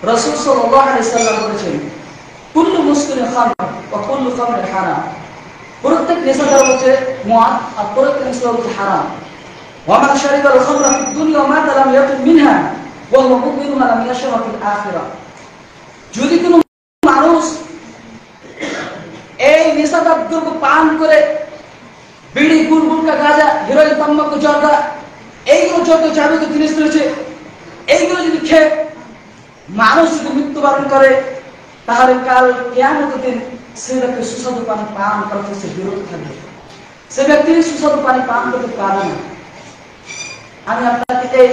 রাসূল সাল্লাল্লাহু আলাইহি সাল্লাম বলেছেন, কুল্লু মুসকিরিন খামর ওয়া কুল্লু খামরিন হারাম। প্রত্যেক নেশাদার হচ্ছে মদ আর প্রত্যেক নেশা হচ্ছে হারাম। ওয়া মান শারিবাল খামরা ফিদ দুনিয়া ওয়া মাতা লাম ইয়াকুল মিনহা ওয়া হুয়া মুমিনুন লাম ইয়াশরা ফিল আখিরাহ। যদি কোনো মানুষ এই নেশাদার দ্রব্য পান করে, বিড়ি, গুলগুলকা, গাঁজা, হেরোইন, তামাকু, জর্দা, এইগুলো যত যাবতীয় জিনিস রয়েছে, এইগুলো যদি খেয়ে মানুষ যদি মৃত্যুবরণ করে, তাহলে কাল কিয়ামতের দিন সে ব্যক্তি সুস্বাদু পানি পান করা থেকে বিরত থাকবে। সে ব্যক্তি সুস্বাদু পানি পান করতে পারবে না। আমি আপনাকে এই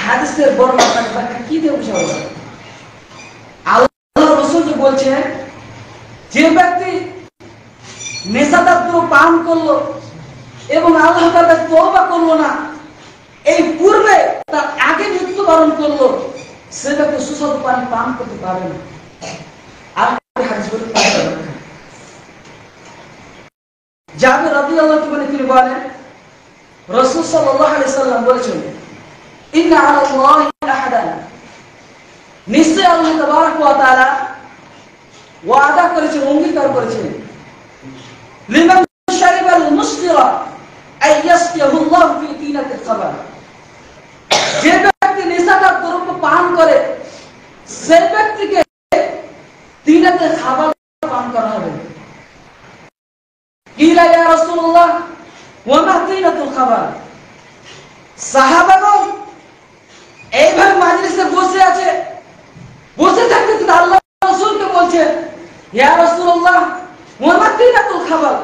হাদিসের বর্ণনা আপনাকে কি দিয়ে বুঝাবো? আল্লাহ রাসূল যে বলছেন, যে ব্যক্তি নেশাদার দ্রব্য পান করলো এবং আল্লাহ তাআলা তওবা করলো না, এই পূর্বে তার আগে মৃত্যুবরণ করলো, সে ব্যক্তি সুস্বাদু পানি পান করতে পারবে না। আর হাদিস বলতে পারবে না। জাবের রাদিয়াল্লাহু তাআলা তিনি বলেন, রাসূল সাল্লাল্লাহু আলাইহি সাল্লাম বলেছেন, ইন্না আলাল্লাহি আহাদান, নিশ্চয় আল্লাহ তাবারক ওয়া তাআলা ওয়াদা করেছেন, অঙ্গীকার করেছেন, লিমান শারিবাল মুসকিরা আইয়াসকিয়াহু আল্লাহু ফি তিনাতিল খাবার। যে ব্যক্তি নেশাদার দ্রব্য পান করে, সে ব্যক্তিকে তিনাতে খাবার পান করা হবে। কিলা ইয়া রাসূলুল্লাহ ওয়া মা তিনাতুল খাবার। সাহাবাগণ এইভাবে মাজলিসে বসে আছে, বসে থাকতে তিনি আল্লাহ রাসূলকে বলছেন, ইয়া রাসূলুল্লাহ ওয়া মা তিনাতুল খাবার।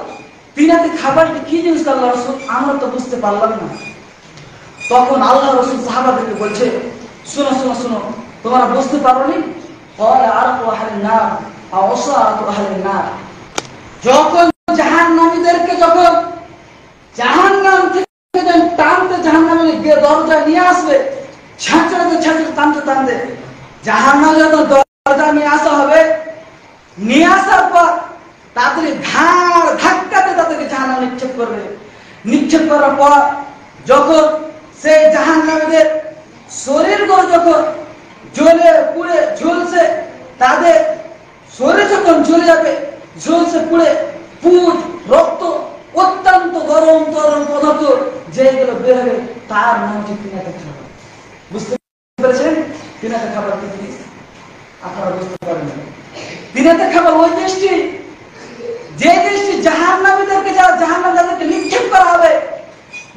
তিনাতে খাবারটি কি জিনিস আল্লাহ রাসূল? আমরা তো বুঝতে পারলাম না। তখন আল্লাহ রাসূল সাহাবাদেরকে বলছে, শোনো শোনো শোনো, তোমরা বুঝতে পারোনি? ক্বালা আরাকু আহলিন নার আও উসারাতু আহলিন নার। যখন জাহান্নামীদেরকে যখন জাহান্নাম থেকে টানতে জাহান্নামের দরজা নিয়ে আসবে, ছাঁচড়াতে ছাঁচড়াতে টানতে টানতে জাহান্নামে যখন দরজা নিয়ে আসা হবে, নিয়ে আসার পর তাদের ঘাড় ধাক্কাতে তাদেরকে জাহান্নামে নিক্ষেপ করবে। নিক্ষেপ করার পর যখন সেই জাহান্নামীদের শরীরগুলো যখন জ্বলে পুড়ে ঝলসে, তাদের শরীর যখন জ্বলে যাবে, ঝলসে পুড়ে পুঁজ, রক্ত, অত্যন্ত গরম গরম পদার্থ যেগুলো বের হবে, তার নাম হচ্ছে তিনাতে খাবার। বুঝতে পেরেছেন? তিনাতে খাবার কি জিনিস আপনারা বুঝতে পারেন না। তিনাতে খাবার ওই জিনিসটি, যে জিনিসটি জাহান্নামীদেরকে, যারা জাহান্নামে যাদেরকে নিক্ষেপ করা হবে,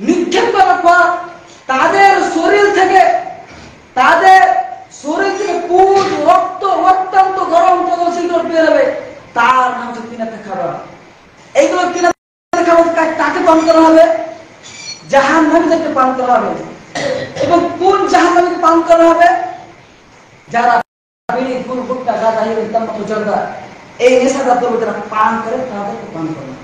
নিক্ষেপ করার পর তাদের শরীর থেকে পুঁজ, রক্ত, অত্যন্ত গরম পদার্থ সেগুলো বের হবে, তার নাম হচ্ছে তিনাতে খাবার। এইগুলো তিনাতে খাবার কাকে পান করা হবে? জাহান্নামীদেরকে পান করা হবে। এবং কোন জাহান্নামীকে পান করা হবে? যারা বিড়ি, গুলগুটকা, গাঁজা, হেরোইন, তামাকু, জর্দা, এই নেশাদার দ্রব্য যারা পান করে, তাদেরকে পান করা হবে।